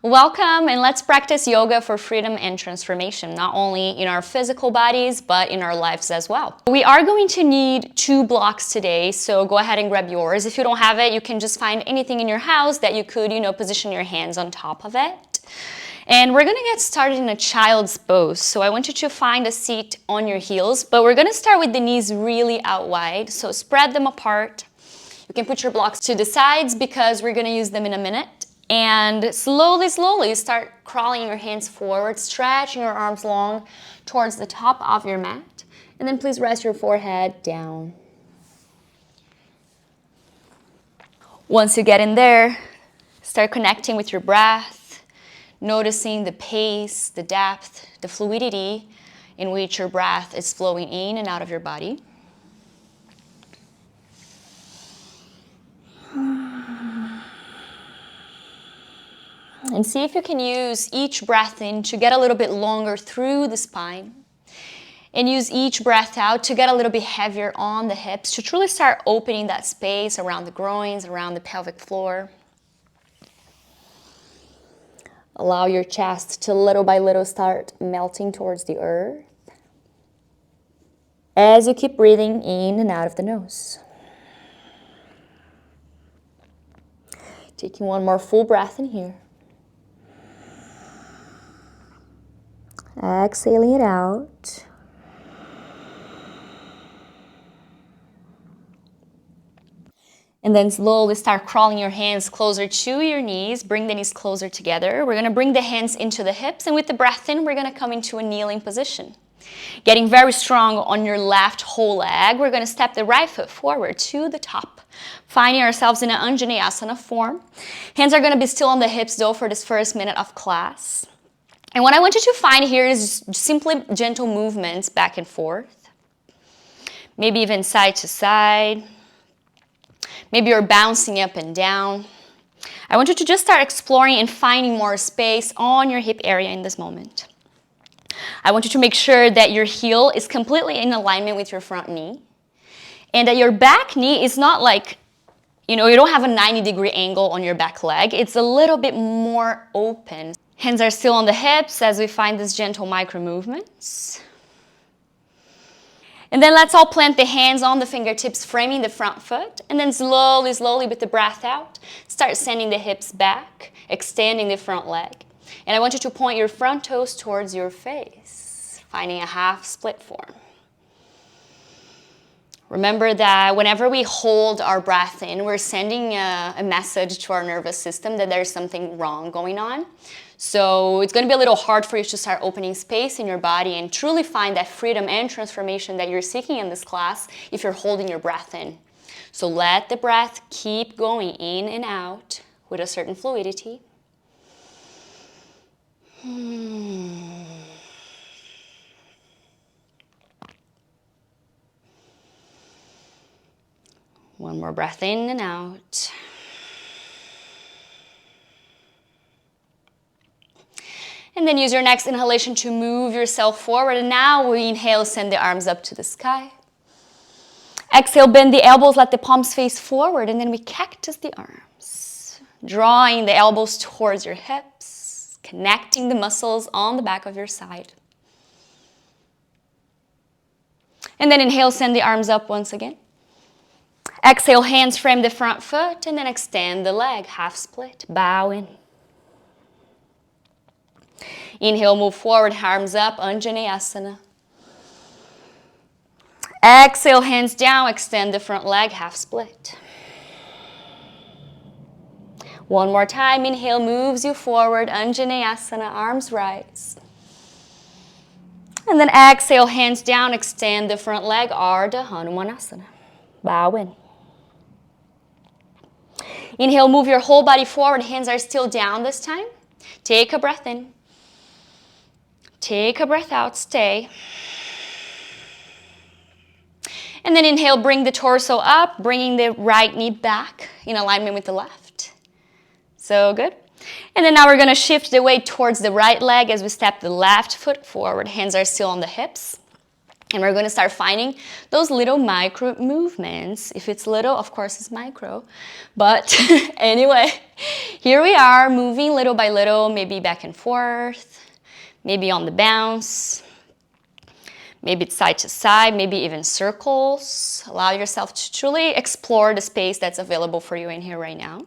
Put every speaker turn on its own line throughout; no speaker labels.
Welcome, and let's practice yoga for freedom and transformation, not only in our physical bodies, but in our lives as well. We are going to need 2 blocks today, so go ahead and grab yours. If you don't have it, you can just find anything in your house that you could, position your hands on top of it. And we're gonna get started in a child's pose. So I want you to find a seat on your heels, but we're gonna start with the knees really out wide. So spread them apart. You can put your blocks to the sides because we're gonna use them in a minute. And slowly start crawling your hands forward, stretching your arms long towards the top of your mat. And then please rest your forehead down. Once you get in there, start connecting with your breath, noticing the pace, the depth, the fluidity in which your breath is flowing in and out of your body. And see if you can use each breath in to get a little bit longer through the spine. And use each breath out to get a little bit heavier on the hips, to truly start opening that space around the groins, around the pelvic floor. Allow your chest to little by little start melting towards the earth as you keep breathing in and out of the nose. Taking one more full breath in here. Exhaling it out. And then slowly start crawling your hands closer to your knees. Bring the knees closer together. We're going to bring the hands into the hips. And with the breath in, we're going to come into a kneeling position. Getting very strong on your left whole leg. We're going to step the right foot forward to the top. Finding ourselves in an Anjaneyasana form. Hands are going to be still on the hips though for this first minute of class. And what I want you to find here is simply gentle movements back and forth. Maybe even side to side. Maybe you're bouncing up and down. I want you to just start exploring and finding more space on your hip area in this moment. I want you to make sure that your heel is completely in alignment with your front knee. And that your back knee is not like, you don't have a 90-degree angle on your back leg. It's a little bit more open. Hands are still on the hips as we find these gentle micro movements. And then let's all plant the hands on the fingertips, framing the front foot. And then slowly with the breath out, start sending the hips back, extending the front leg. And I want you to point your front toes towards your face, finding a half split form. Remember that whenever we hold our breath in, we're sending a message to our nervous system that there's something wrong going on. So it's going to be a little hard for you to start opening space in your body and truly find that freedom and transformation that you're seeking in this class if you're holding your breath in. So let the breath keep going in and out with a certain fluidity. One more breath in and out. And then use your next inhalation to move yourself forward. And now we inhale, send the arms up to the sky. Exhale, bend the elbows, let the palms face forward. And then we cactus the arms. Drawing the elbows towards your hips. Connecting the muscles on the back of your side. And then inhale, send the arms up once again. Exhale, hands frame the front foot. And then extend the leg, half split. Bow in. Inhale, move forward, arms up, Anjaneyasana. Exhale, hands down, extend the front leg, half split. One more time, inhale, moves you forward, Anjaneyasana, arms rise. And then exhale, hands down, extend the front leg, Ardha Hanumanasana. Bow in. Inhale, move your whole body forward, hands are still down this time. Take a breath in. Take a breath out, stay. And then inhale, bring the torso up, bringing the right knee back in alignment with the left. So good. And then now we're going to shift the weight towards the right leg as we step the left foot forward. Hands are still on the hips. And we're going to start finding those little micro movements. If it's little, of course it's micro. But anyway, here we are moving little by little, maybe back and forth, maybe on the bounce, maybe it's side to side, maybe even circles. Allow yourself to truly explore the space that's available for you in here right now.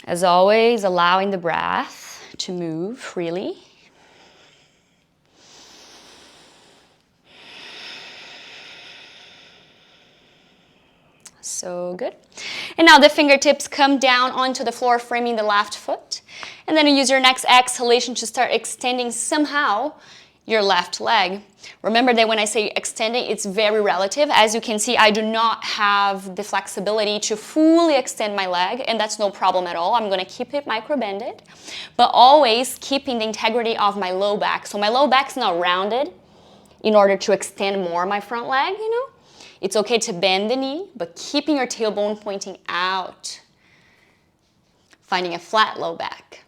As always, allowing the breath to move freely. So good. And now the fingertips come down onto the floor, framing the left foot. And then you use your next exhalation to start extending somehow your left leg. Remember that when I say extending, it's very relative. As you can see, I do not have the flexibility to fully extend my leg, and that's no problem at all. I'm going to keep it micro-bended, but always keeping the integrity of my low back. So my low back's not rounded in order to extend more my front leg, you know. It's okay to bend the knee, but keeping your tailbone pointing out. Finding a flat low back.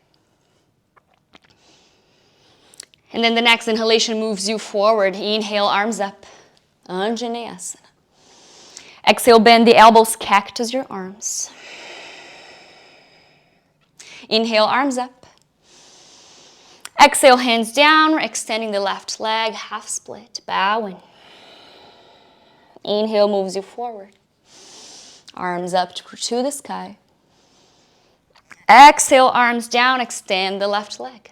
And then the next inhalation moves you forward. Inhale, arms up. Anjaneyasana. Exhale, bend the elbows, cactus your arms. Inhale, arms up. Exhale, hands down, extending the left leg, half split, bowing. Inhale moves you forward. Arms up to the sky. Exhale, arms down, extend the left leg.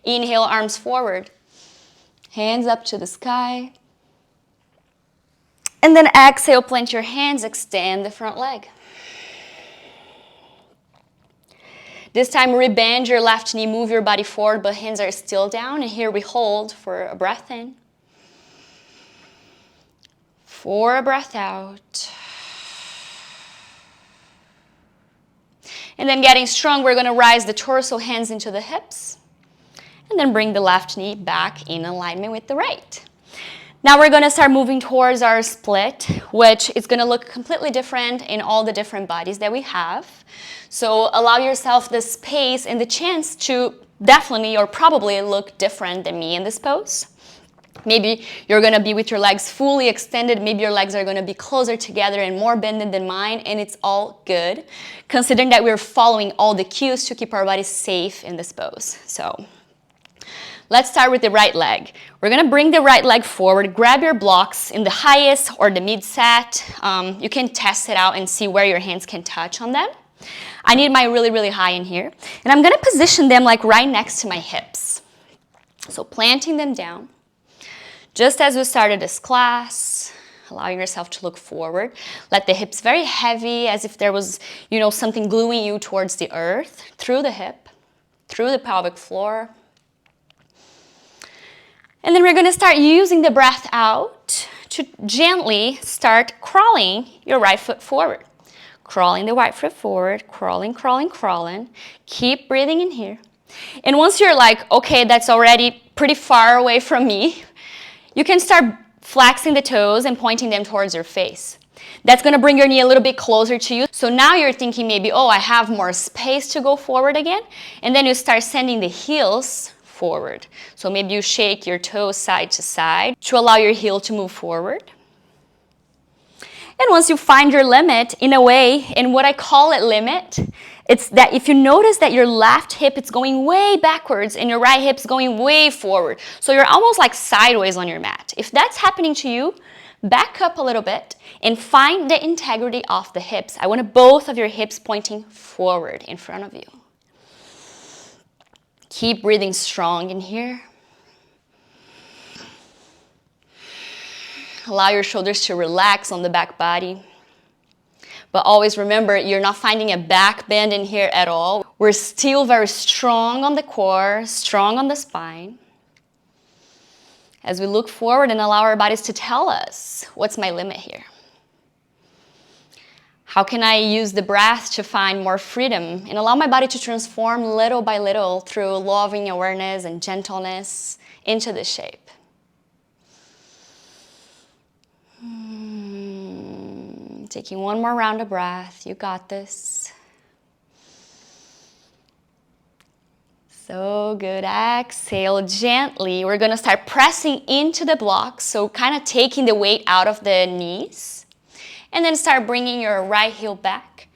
Inhale, arms forward. Hands up to the sky. And then exhale, plant your hands, extend the front leg. This time, rebend your left knee, move your body forward, but hands are still down. And here we hold for a breath in. For a breath out. And then getting strong, we're going to rise the torso, hands into the hips. And then bring the left knee back in alignment with the right. Now we're going to start moving towards our split, which is going to look completely different in all the different bodies that we have. So allow yourself the space and the chance to definitely or probably look different than me in this pose. Maybe you're going to be with your legs fully extended. Maybe your legs are going to be closer together and more bended than mine, and it's all good, considering that we're following all the cues to keep our bodies safe in this pose. So let's start with the right leg. We're going to bring the right leg forward. Grab your blocks in the highest or the mid set. You can test it out and see where your hands can touch on them. I need mine really, really high in here. And I'm going to position them like right next to my hips. So planting them down. Just as we started this class, allowing yourself to look forward. Let the hips very heavy, as if there was, something gluing you towards the earth, through the hip, through the pelvic floor. And then we're going to start using the breath out to gently start crawling your right foot forward. Crawling the right foot forward, crawling, crawling, crawling. Keep breathing in here. And once you're like, okay, that's already pretty far away from me, you can start flexing the toes and pointing them towards your face. That's going to bring your knee a little bit closer to you. So now you're thinking maybe, oh, I have more space to go forward again. And then you start sending the heels forward. So maybe you shake your toes side to side to allow your heel to move forward. And once you find your limit, in a way, and what I call it limit, it's that if you notice that your left hip is going way backwards and your right hip is going way forward, so you're almost like sideways on your mat. If that's happening to you, back up a little bit and find the integrity of the hips. I want both of your hips pointing forward in front of you. Keep breathing strong in here. Allow your shoulders to relax on the back body. But always remember, you're not finding a back bend in here at all. We're still very strong on the core, strong on the spine. As we look forward and allow our bodies to tell us, what's my limit here? How can I use the breath to find more freedom and allow my body to transform little by little through loving awareness and gentleness into this shape? Taking one more round of breath. You got this. So good. Exhale gently. We're going to start pressing into the blocks, so kind of taking the weight out of the knees. And then start bringing your right heel back,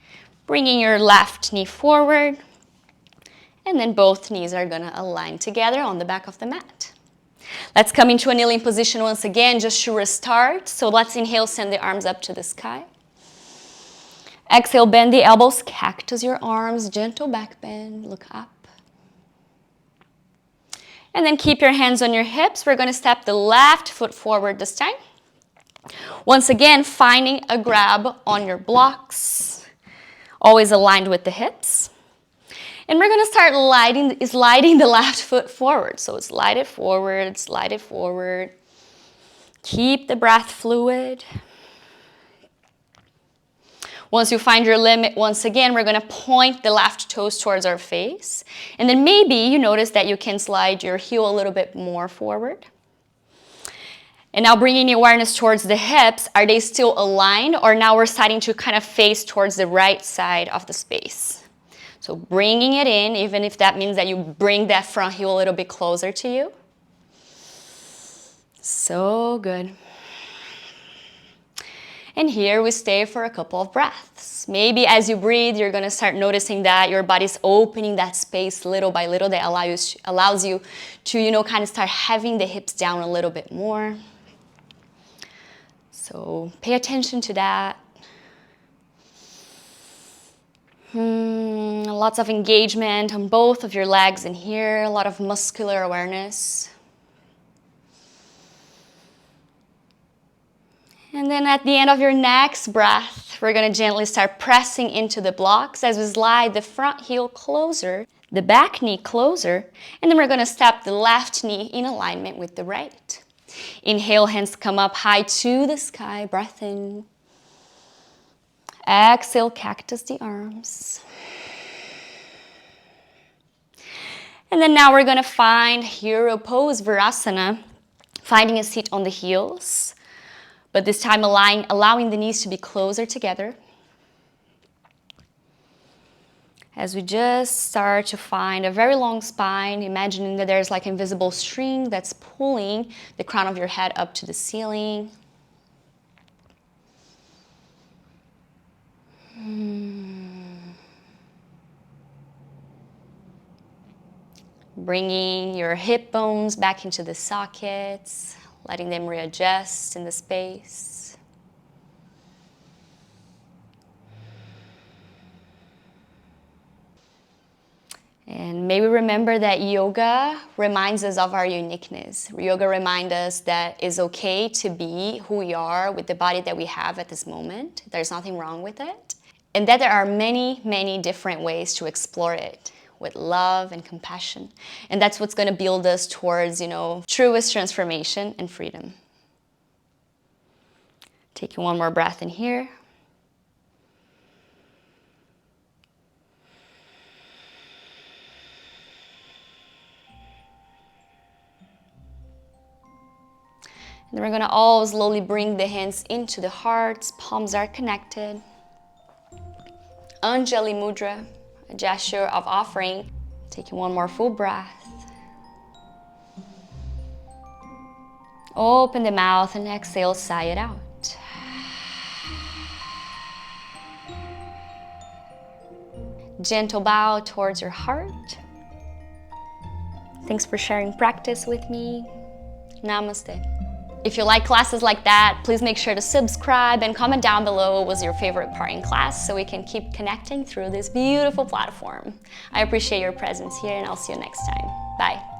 bringing your left knee forward. And then both knees are going to align together on the back of the mat. Let's come into a kneeling position once again, just to restart. So let's inhale, send the arms up to the sky. Exhale, bend the elbows, cactus your arms, gentle back bend, look up. And then keep your hands on your hips. We're going to step the left foot forward this time. Once again, finding a grab on your blocks, always aligned with the hips. And we're going to start sliding the left foot forward. So slide it forward, slide it forward. Keep the breath fluid. Once you find your limit, once again, we're going to point the left toes towards our face. And then maybe you notice that you can slide your heel a little bit more forward. And now bringing the awareness towards the hips, are they still aligned? Or now we're starting to kind of face towards the right side of the space. So bringing it in, even if that means that you bring that front heel a little bit closer to you. So good. And here we stay for a couple of breaths. Maybe as you breathe, you're going to start noticing that your body's opening that space little by little that allows you to, kind of start having the hips down a little bit more. So pay attention to that. Lots of engagement on both of your legs in here, a lot of muscular awareness. And then at the end of your next breath, we're going to gently start pressing into the blocks as we slide the front heel closer, the back knee closer, and then we're going to step the left knee in alignment with the right. Inhale, hands come up high to the sky, breath in. Exhale, cactus the arms. And then now we're going to find hero pose, Virasana, finding a seat on the heels. But this time allowing the knees to be closer together. As we just start to find a very long spine, imagining that there's like an invisible string that's pulling the crown of your head up to the ceiling. Bringing your hip bones back into the sockets. Letting them readjust in the space. And maybe remember that yoga reminds us of our uniqueness. Yoga reminds us that it's okay to be who we are with the body that we have at this moment. There's nothing wrong with it. And that there are many, many different ways to explore it, with love and compassion. And that's what's going to build us towards, truest transformation and freedom. Taking one more breath in here. And then we're going to all slowly bring the hands into the hearts, palms are connected. Anjali Mudra. A gesture of offering. Taking one more full breath. Open the mouth and exhale, sigh it out. Gentle bow towards your heart. Thanks for sharing practice with me. Namaste. If you like classes like that, please make sure to subscribe and comment down below what was your favorite part in class so we can keep connecting through this beautiful platform. I appreciate your presence here and I'll see you next time. Bye.